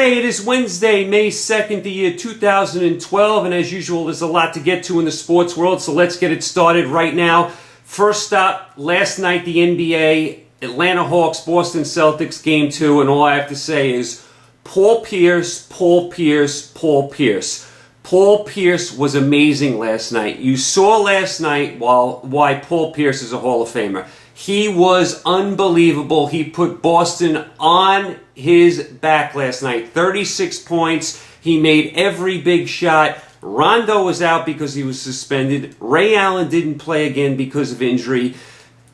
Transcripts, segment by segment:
Hey, it is Wednesday, May 2nd, the year 2012, and as usual, there's a lot to get to in the sports world, so let's get it started right now. First up, last night, the NBA, Atlanta Hawks, Boston Celtics, Game 2, and all I have to say is Paul Pierce, Paul Pierce, Paul Pierce. Paul Pierce was amazing last night. You saw last night why Paul Pierce is a Hall of Famer. He was unbelievable. He put Boston on his back last night. 36 points. He made every big shot. Rondo was out because he was suspended. Ray Allen didn't play again because of injury.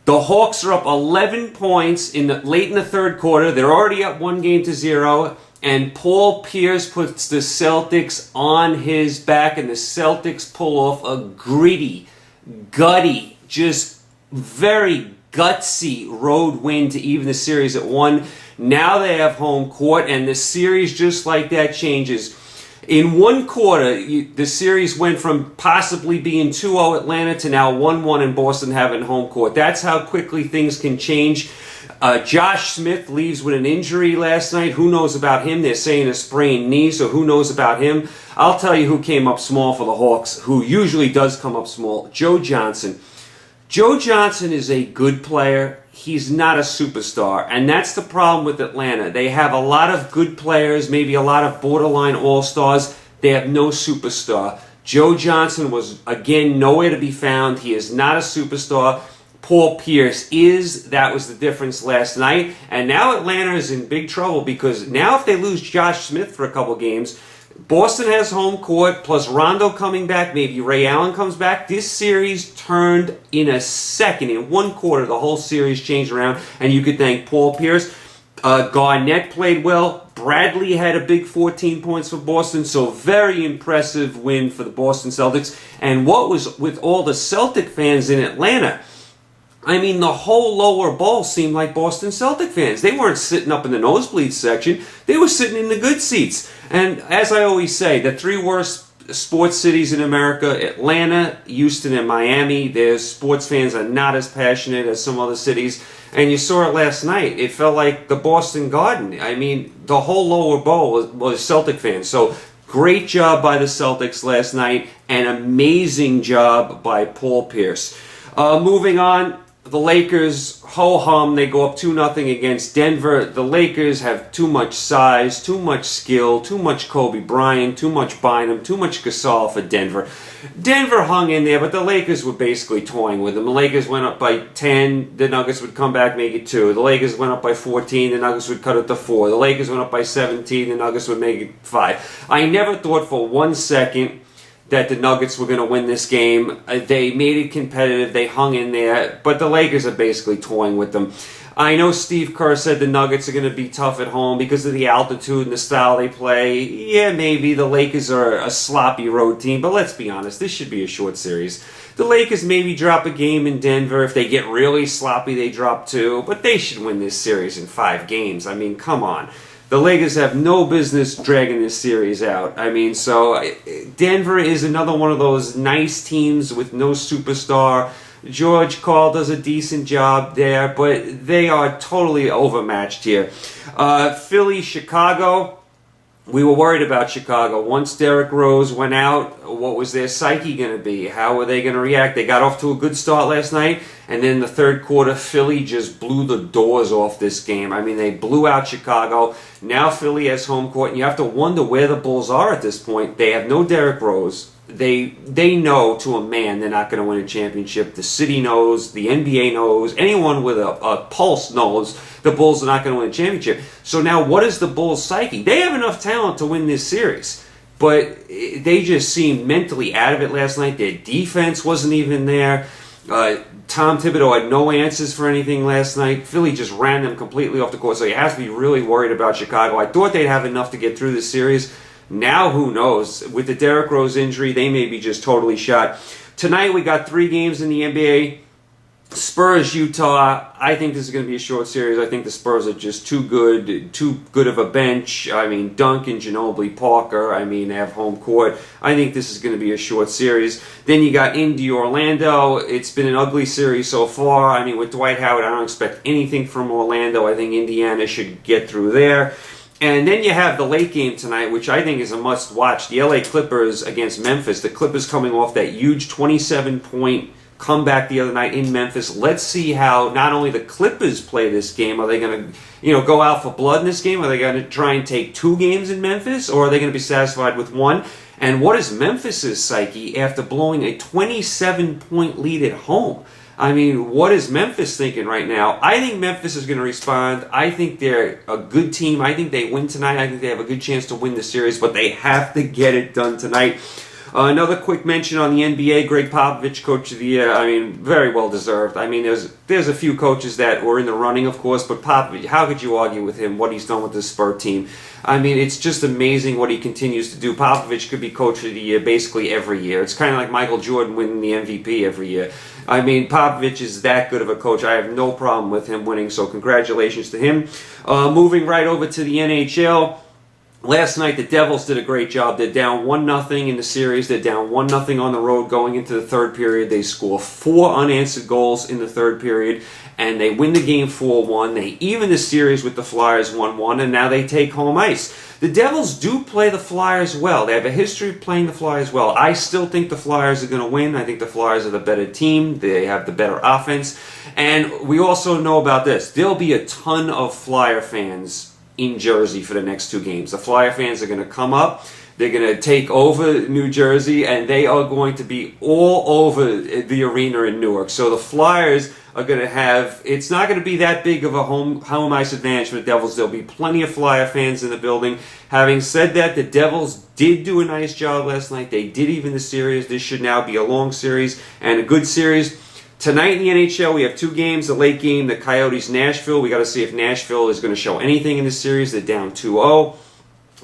The Hawks are up 11 points late in the third quarter. They're already up 1-0. And Paul Pierce puts the Celtics on his back, and the Celtics pull off a gritty, gutty, just very gutsy road win to even the series at 1. Now they have home court, and the series just like that changes. In one quarter, the series went from possibly being 2-0 Atlanta to now 1-1 in Boston having home court. That's how quickly things can change. Josh Smith leaves with an injury last night. Who knows about him? They're saying a sprained knee, so who knows about him? I'll tell you who came up small for the Hawks, who usually does come up small. Joe Johnson. Joe Johnson is a good player. He's not a superstar, and that's the problem with Atlanta. They have a lot of good players, maybe a lot of borderline all-stars. They have no superstar. Joe Johnson was, again, nowhere to be found. He is not a superstar. Paul Pierce is. That was the difference last night. And now Atlanta is in big trouble because now if they lose Josh Smith for a couple games, Boston has home court, plus Rondo coming back, maybe Ray Allen comes back. This series turned in a second. In one quarter, the whole series changed around, and you could thank Paul Pierce. Garnett played well. Bradley had a big 14 points for Boston, so very impressive win for the Boston Celtics. And what was with all the Celtic fans in Atlanta? I mean, the whole lower bowl seemed like Boston Celtic fans. They weren't sitting up in the nosebleed section. They were sitting in the good seats. And as I always say, the three worst sports cities in America, Atlanta, Houston, and Miami, their sports fans are not as passionate as some other cities. And you saw it last night. It felt like the Boston Garden. I mean, the whole lower bowl was Celtic fans. So great job by the Celtics last night. An amazing job by Paul Pierce. Moving on. The Lakers, ho-hum, they go up 2-0 against Denver. The Lakers have too much size, too much skill, too much Kobe Bryant, too much Bynum, too much Gasol for Denver. Denver hung in there, but the Lakers were basically toying with them. The Lakers went up by 10, the Nuggets would come back, make it 2. The Lakers went up by 14, the Nuggets would cut it to 4. The Lakers went up by 17, the Nuggets would make it 5. I never thought for 1 second that the Nuggets were going to win this game. They made it competitive. They hung in there. But the Lakers are basically toying with them. I know Steve Kerr said the Nuggets are going to be tough at home because of the altitude and the style they play. Yeah, maybe the Lakers are a sloppy road team, but let's be honest, this should be a short series. The Lakers maybe drop a game in Denver. If they get really sloppy, they drop 2. But they should win this series in 5 games. I mean, come on. The Lakers have no business dragging this series out. I mean, so Denver is another one of those nice teams with no superstar. George Karl does a decent job there, but they are totally overmatched here. Philly, Chicago. We were worried about Chicago. Once Derrick Rose went out, what was their psyche going to be? How were they going to react? They got off to a good start last night, and then in the third quarter, Philly just blew the doors off this game. I mean, they blew out Chicago. Now Philly has home court, and you have to wonder where the Bulls are at this point. They have no Derrick Rose. They know to a man they're not going to win a championship. The city knows, the NBA knows, anyone with a pulse knows the Bulls are not going to win a championship. So now what is the Bulls' psyche? They have enough talent to win this series, but they just seemed mentally out of it last night. Their defense wasn't even there. Tom Thibodeau had no answers for anything last night. Philly just ran them completely off the court, so you have to be really worried about Chicago. I thought they'd have enough to get through the series. Now, who knows? With the Derrick Rose injury, they may be just totally shot. Tonight, we got 3 games in the NBA. Spurs, Utah. I think this is going to be a short series. I think the Spurs are just too good of a bench. I mean, Duncan, Ginobili, Parker. I mean, they have home court. I think this is going to be a short series. Then you got Indy, Orlando. It's been an ugly series so far. I mean, with Dwight Howard, I don't expect anything from Orlando. I think Indiana should get through there. And then you have the late game tonight, which I think is a must-watch. The LA Clippers against Memphis. The Clippers coming off that huge 27-point comeback the other night in Memphis. Let's see how not only the Clippers play this game. Are they going to, go out for blood in this game? Are they going to try and take 2 games in Memphis, or are they going to be satisfied with 1? And what is Memphis's psyche after blowing a 27-point lead at home? I mean, what is Memphis thinking right now? I think Memphis is going to respond. I think they're a good team. I think they win tonight. I think they have a good chance to win the series, but they have to get it done tonight. Another quick mention on the NBA, Greg Popovich, Coach of the Year. I mean, very well deserved. I mean, there's a few coaches that were in the running, of course, but Popovich, how could you argue with him, what he's done with the Spurs team? I mean, it's just amazing what he continues to do. Popovich could be Coach of the Year basically every year. It's kind of like Michael Jordan winning the MVP every year. I mean, Popovich is that good of a coach. I have no problem with him winning, so congratulations to him. Moving right over to the NHL. Last night, the Devils did a great job. They're down 1-0 in the series. They're down 1-0 on the road going into the third period. They score 4 unanswered goals in the third period, and they win the game 4-1. They even the series with the Flyers 1-1, and now they take home ice. The Devils do play the Flyers well. They have a history of playing the Flyers well. I still think the Flyers are going to win. I think the Flyers are the better team. They have the better offense. And we also know about this. There'll be a ton of Flyer fans in Jersey for the next 2 games. The Flyer fans are going to come up. They're going to take over New Jersey, and they are going to be all over the arena in Newark. So the Flyers are going to have, it's not going to be that big of a home ice advantage for the Devils. There'll be plenty of Flyer fans in the building. Having said that, the Devils did do a nice job last night. They did even the series. This should now be a long series and a good series. Tonight in the NHL, we have 2 games. The late game, the Coyotes-Nashville. We got to see if Nashville is going to show anything in this series. They're down 2-0.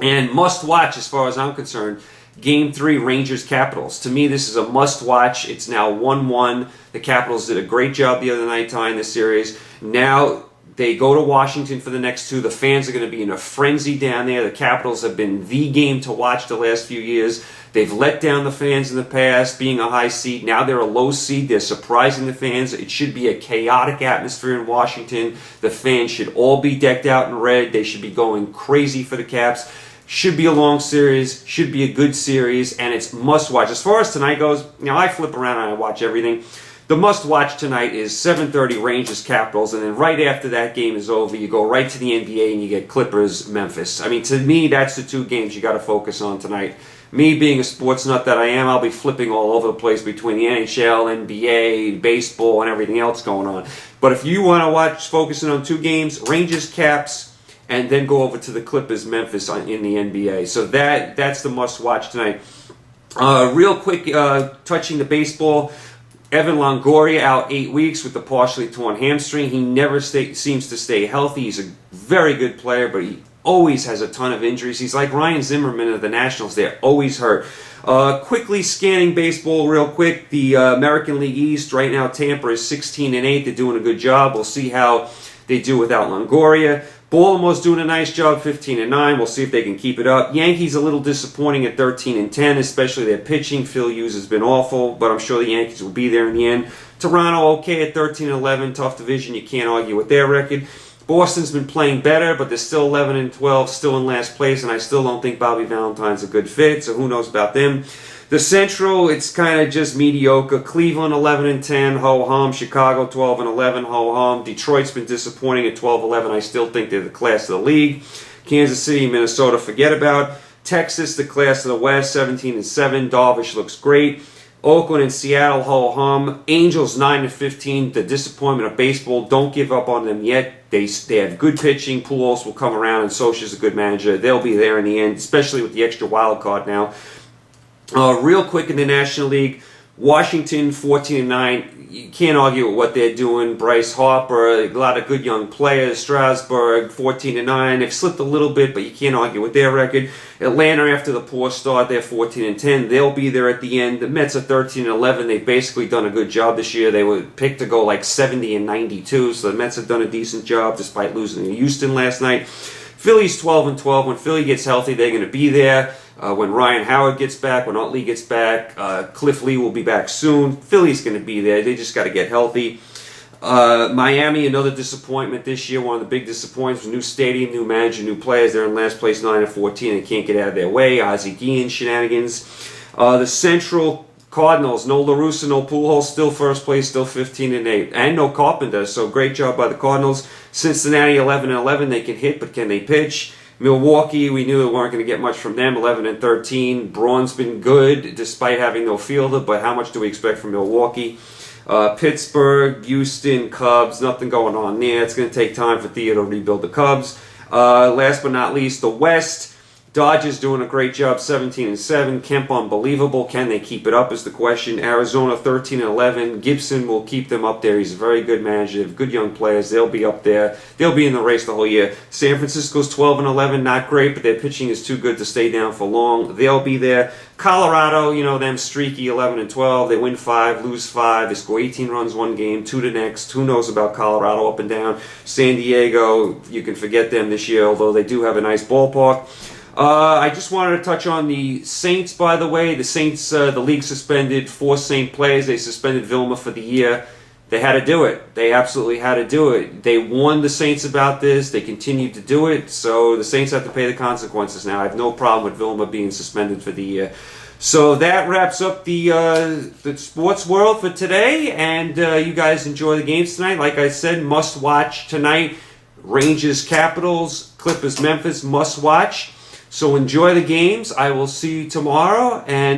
And must-watch, as far as I'm concerned, Game 3, Rangers-Capitals. To me, this is a must-watch. It's now 1-1. The Capitals did a great job the other night tying the series. Now they go to Washington for the next 2. The fans are going to be in a frenzy down there. The Capitals have been the game to watch the last few years. They've let down the fans in the past, being a high seed. Now they're a low seed. They're surprising the fans. It should be a chaotic atmosphere in Washington. The fans should all be decked out in red. They should be going crazy for the Caps. Should be a long series. Should be a good series, and it's must-watch. As far as tonight goes, I flip around and I watch everything. The must-watch tonight is 7:30 Rangers-Capitals, and then right after that game is over, you go right to the NBA and you get Clippers-Memphis. I mean, to me, that's the 2 games you got to focus on tonight. Me being a sports nut that I am, I'll be flipping all over the place between the NHL, NBA, baseball, and everything else going on. But if you want to watch, focusing on 2 games, Rangers, Caps, and then go over to the Clippers, Memphis in the NBA. So that's the must-watch tonight. Real quick, touching the baseball, Evan Longoria out 8 weeks with the partially torn hamstring. He never seems to stay healthy. He's a very good player, but he always has a ton of injuries. He's like Ryan Zimmerman of the Nationals. They're always hurt. Quickly scanning baseball real quick. The American League East, right now Tampa is 16-8. They're doing a good job. We'll see how they do without Longoria. Baltimore's doing a nice job, 15-9. We'll see if they can keep it up. Yankees a little disappointing at 13-10, especially their pitching. Phil Hughes has been awful, but I'm sure the Yankees will be there in the end. Toronto okay at 13-11, tough division. You can't argue with their record. Boston's been playing better, but they're still 11-12, still in last place, and I still don't think Bobby Valentine's a good fit, so who knows about them. The Central, it's kind of just mediocre. Cleveland 11-10, ho-hum. Chicago 12-11, ho-hum. Detroit's been disappointing at 12-11. I still think they're the class of the league. Kansas City, Minnesota, forget about. Texas, the class of the West, 17-7. Darvish looks great. Oakland and Seattle, ho-hum. Angels 9-15. The disappointment of baseball. Don't give up on them yet. They have good pitching. Pujols will come around, and Scioscia's a good manager. They'll be there in the end, especially with the extra wild card now. Real quick in the National League, Washington 14-9. You can't argue with what they're doing. Bryce Harper, a lot of good young players. Strasburg 14-9. They've slipped a little bit, but you can't argue with their record. Atlanta, after the poor start, they're 14-10. They'll be there at the end. The Mets are 13-11. They've basically done a good job this year. They were picked to go like 70-92, so the Mets have done a decent job despite losing to Houston last night. Philly's 12-12. When Philly gets healthy, they're going to be there. When Ryan Howard gets back, when Utley gets back, Cliff Lee will be back soon. Philly's going to be there. They just got to get healthy. Miami, another disappointment this year. One of the big disappointments. New stadium, new manager, new players. They're in last place, 9-14, and can't get out of their way. Ozzie Guillen shenanigans. The Central Cardinals, no La Russa, no Pujols, still first place, still 15-8, and no Carpenter. So great job by the Cardinals. Cincinnati, 11-11. They can hit, but can they pitch? Milwaukee, we knew we weren't going to get much from them, 11-13. Braun's been good despite having no fielder, but how much do we expect from Milwaukee? Pittsburgh, Houston, Cubs, nothing going on there. It's going to take time for Theo to rebuild the Cubs. Last but not least, the West. Dodgers doing a great job, 17-7. Kemp unbelievable. Can they keep it up is the question. Arizona 13-11. Gibson will keep them up there. He's a very good manager. They have good young players. They'll be up there. They'll be in the race the whole year. San Francisco's 12-11. Not great, but their pitching is too good to stay down for long. They'll be there. Colorado, you know them, streaky, 11-12. They win 5, lose 5. They score 18 runs one game, 2 the next. Who knows about Colorado up and down? San Diego, you can forget them this year, although they do have a nice ballpark. I just wanted to touch on the Saints, by the way. The Saints, the league suspended 4 Saint players. They suspended Vilma for the year. They had to do it. They absolutely had to do it. They warned the Saints about this. They continued to do it. So the Saints have to pay the consequences now. I have no problem with Vilma being suspended for the year. So that wraps up the sports world for today. And you guys enjoy the games tonight. Like I said, must watch tonight. Rangers, Capitals, Clippers, Memphis, must watch. So enjoy the games. I will see you tomorrow. And